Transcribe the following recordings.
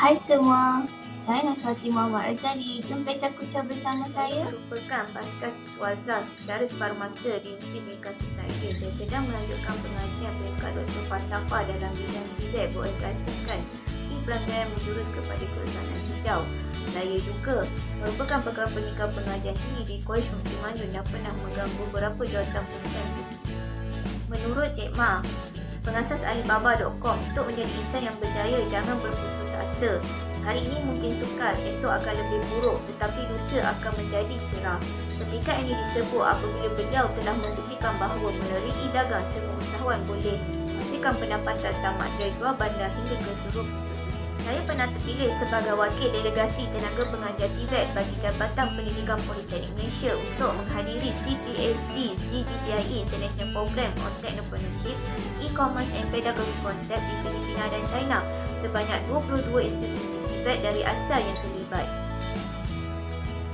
Hai semua, saya Noswati Muhammad Razali. Jom baca kuca bersama saya. Merupakan pasca siswaza secara separuh masa di Universiti Pendidikan Sultan Idris. Saya sedang melanjutkan pengajian peringkat Dr. Falsafah dalam bidang Tibet berorientasikan pelanggaran menjurus kepada kerusakan hijau. Saya juga merupakan pegawai peningkatan pengajian tinggi di Kolej Mufti Manjun dan pernah memegang beberapa jawatan penulisan PPT. Menurut Cik Ma, pengasas Alibaba.com, untuk menjadi insan yang berjaya jangan berputus asa. Hari ini mungkin sukar, esok akan lebih buruk, tetapi lusa akan menjadi cerah. Petikan ini disebut apabila beliau telah membuktikan bahawa melalui dagang semua usahawan boleh menghasilkan pendapatan sama dari luar bandar hingga ke seluruh penjuru. Saya pernah terpilih sebagai wakil delegasi tenaga pengajar Tibet bagi Jabatan Pendidikan Politeknik Malaysia untuk menghadiri CPAC ZGTIE International Program on Entrepreneurship, E-commerce and Pedagogy Concept di Filipina dan China. Sebanyak 22 institusi Tibet dari asal yang terlibat.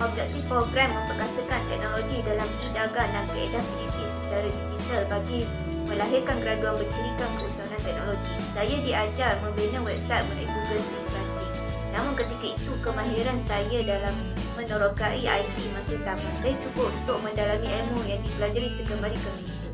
Objektif program memperkasakan teknologi dalam e-dagang dan kaedah PDP secara digital bagi melahirkan graduan bercirikan keusahawanan teknologi. Saya diajar membina website melalui Google Suite Classic. Namun ketika itu kemahiran saya dalam menerokai IT masih sama. Saya cukup untuk mendalami ilmu yang dipelajari sekembali ke Malaysia.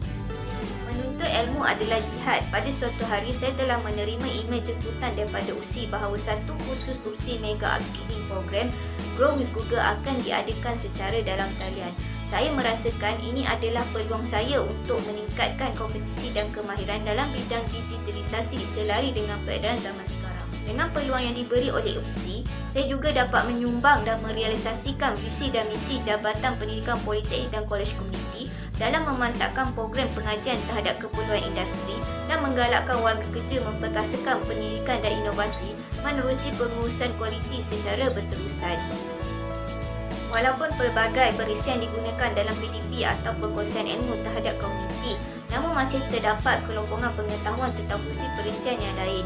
Menuntut ilmu adalah jihad. Pada suatu hari saya telah menerima email jemputan daripada USI bahawa satu kursus USI Mega Upskilling Program Grow with Google akan diadakan secara dalam talian. Saya merasakan ini adalah peluang saya untuk meningkatkan kompetisi dan kemahiran dalam bidang digitalisasi selari dengan peredaran zaman sekarang. Dengan peluang yang diberi oleh UPSI, saya juga dapat menyumbang dan merealisasikan visi dan misi Jabatan Pendidikan Politeknik dan Kolej Komuniti dalam memantapkan program pengajian terhadap keperluan industri dan menggalakkan warga kerja memperkasakan pendidikan dan inovasi menerusi pengurusan kualiti secara berterusan. Walaupun pelbagai perisian digunakan dalam PDP atau perkongsian ilmu terhadap komuniti, namun masih terdapat kelompokan pengetahuan tentang fungsi perisian yang lain.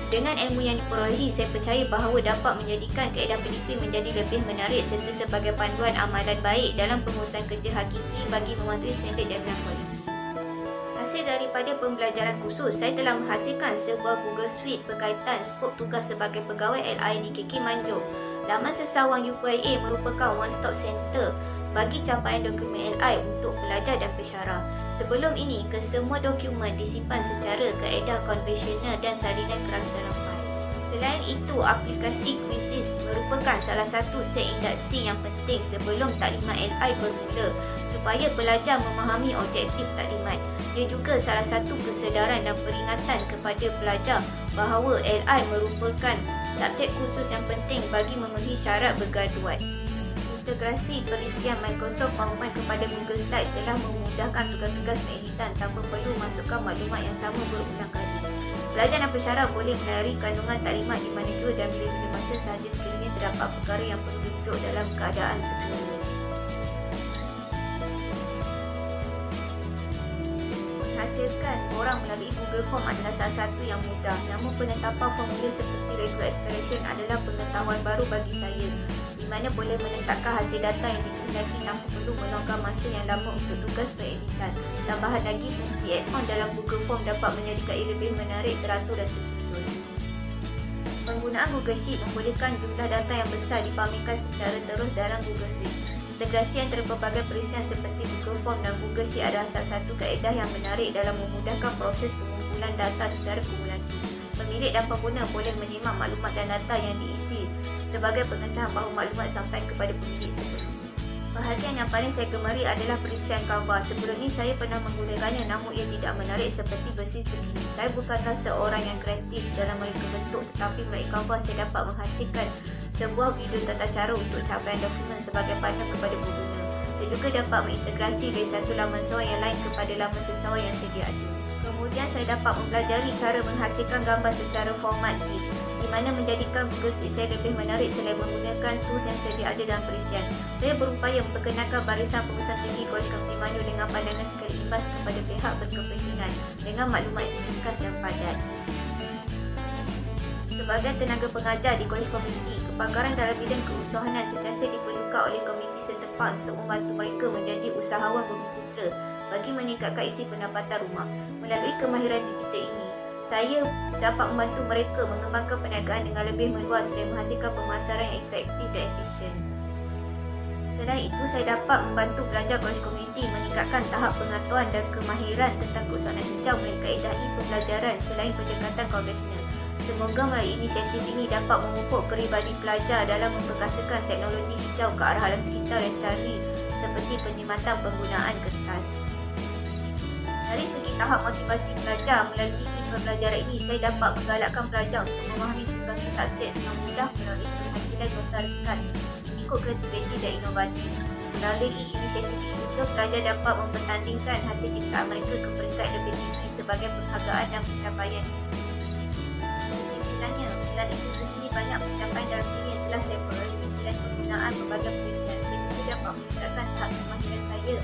Dengan ilmu yang diperolehi, saya percaya bahawa dapat menjadikan kaedah PDP menjadi lebih menarik serta sebagai panduan amalan baik dalam pengurusan kerja hakiki bagi mematuhi standard jaminan kualiti. Hasil daripada pembelajaran khusus, saya telah menghasilkan sebuah Google Suite berkaitan skop tugas sebagai pegawai LI di KK Manjung. Laman sesawang UPIA merupakan one-stop center bagi capaian dokumen LI untuk pelajar dan pensyarah. Sebelum ini, kesemua dokumen disimpan secara kaedah konvensional dan salinan keras dalam fail. Selain itu, aplikasi Quizzes merupakan salah satu set induksi yang penting sebelum taklimat LI bermula supaya pelajar memahami objektif taklimat. Ia juga salah satu kesedaran dan peringatan kepada pelajar bahawa LI merupakan subjek khusus yang penting bagi memenuhi syarat bergraduat. Integrasi perisian Microsoft PowerPoint kepada Google Slide telah memudahkan tugas-tugas pengeditan tanpa perlu masukkan maklumat yang sama berulang kali. Pelajar dan pensyarah boleh melalui kandungan taklimat di mana jua dan bila-bila masa sahaja sekiranya terdapat perkara yang perlu dirujuk dalam keadaan segera. Menghasilkan borang melalui Google Form adalah salah satu yang mudah. Namun penetapan formulir seperti regular expression adalah pengetahuan baru bagi saya, di mana boleh menetapkan hasil data yang dikehendaki tanpa perlu meluangkan masa yang lama untuk tugas pereditan. Tambahan lagi, fungsi add-on dalam Google Form dapat menjadikan ia lebih menarik, teratur dan tersusun. Penggunaan Google Sheet membolehkan jumlah data yang besar dipamerkan secara terus dalam Google Suite. Integrasi antara pelbagai perisian seperti Google Form dan Google Sheet adalah salah satu kaedah yang menarik dalam memudahkan proses pengumpulan data secara kumulatif. Pemilik dan pengguna boleh menyimak maklumat dan data yang diisi sebagai pengesahan bahawa maklumat sampai kepada pemilik sebelum. Bahagian yang paling saya gemari adalah perisian Canva. Sebelum ini saya pernah menggunakannya namun ia tidak menarik seperti versi terkini. Saya bukanlah seorang yang kreatif dalam mereka bentuk, tetapi melalui Canva saya dapat menghasilkan sebuah video tata cara untuk capaian dokumen sebagai panduan kepada pengguna. Saya juga dapat mengintegrasi dari satu laman sesuai yang lain kepada laman sesuai yang sedia ada. Kemudian saya dapat mempelajari cara menghasilkan gambar secara format GIF, di mana menjadikan Google Suite saya lebih menarik selain menggunakan tools yang sedia ada dalam perisian. Saya berupaya memperkenalkan barisan pengurusan tinggi Kolej Komuniti Manjung dengan pandangan sekali imbas kepada pihak berkepentingan dengan maklumat ringkas dan padat. Sebagai tenaga pengajar di Kolej Komuniti, kepakaran dalam bidang keusahawanan sentiasa diperlukan oleh komuniti setempat untuk membantu mereka menjadi usahawan bumi putera bagi meningkatkan isi pendapatan rumah. Melalui kemahiran digital ini, Saya dapat membantu mereka mengembangkan perniagaan dengan lebih meluas dan menghasilkan pemasaran yang efektif dan efisien. Selain itu, saya dapat membantu pelajar kolej komuniti meningkatkan tahap pengetahuan dan kemahiran tentang keusahawan hijau melalui kaedah pembelajaran selain pendekatan konvensional. Semoga melalui inisiatif ini dapat memupuk peribadi pelajar dalam memperkasakan teknologi hijau ke arah alam sekitar lestari seperti penyematan penggunaan kertas. Dari segi tahap motivasi pelajar, melalui pembelajaran ini saya dapat menggalakkan pelajar untuk memahami sesuatu subjek dengan mudah melalui keberhasilan nota ringkas, mengikut kreativiti dan inovatif. Melalui inisiatif ini juga pelajar dapat mempertandingkan hasil ciptaan mereka ke peringkat lebih tinggi sebagai penghargaan dan pencapaian. Kesimpulannya, melalui kursus ini banyak pencapaian dalam diri yang telah saya peroleh selain penggunaan berbagai perisian. Saya juga dapat meningkatkan tahap kemahiran saya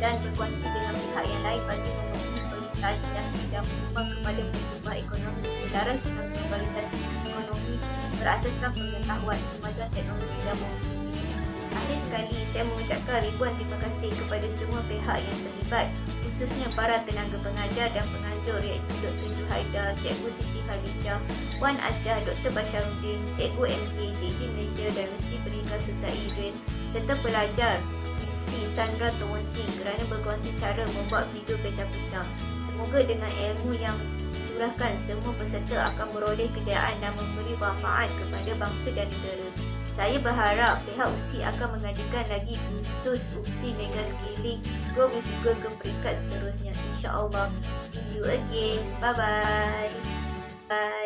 dan berkongsi dengan pihak yang lain bagi memenuhi permintaan industri dan menyumbang kepada pertumbuhan ekonomi selaras dengan globalisasi ekonomi berasaskan pengetahuan, kemajuan teknologi dan mobiliti. Akhir sekali, saya mengucapkan ribuan terima kasih kepada semua pihak yang terlibat, khususnya para tenaga pengajar dan penganjur iaitu Dr. Juhaida, Cikgu Siti Khalijah, Puan Asyah, Dr. Basharuddin, Cikgu MJ, JJ Malaysia dan Universiti Pendidikan Sultan Idris serta pelajar UC Sandra Towonsing kerana berkongsi cara membuat video pecah kucang. Semoga dengan ilmu yang dicurahkan, semua peserta akan beroleh kejayaan dan memberi manfaat kepada bangsa dan negara. Saya berharap pihak UC akan mengadakan lagi khusus UC Mega Skilling Grow with Google ke peringkat seterusnya. InsyaAllah. See you again. Bye-bye. Bye.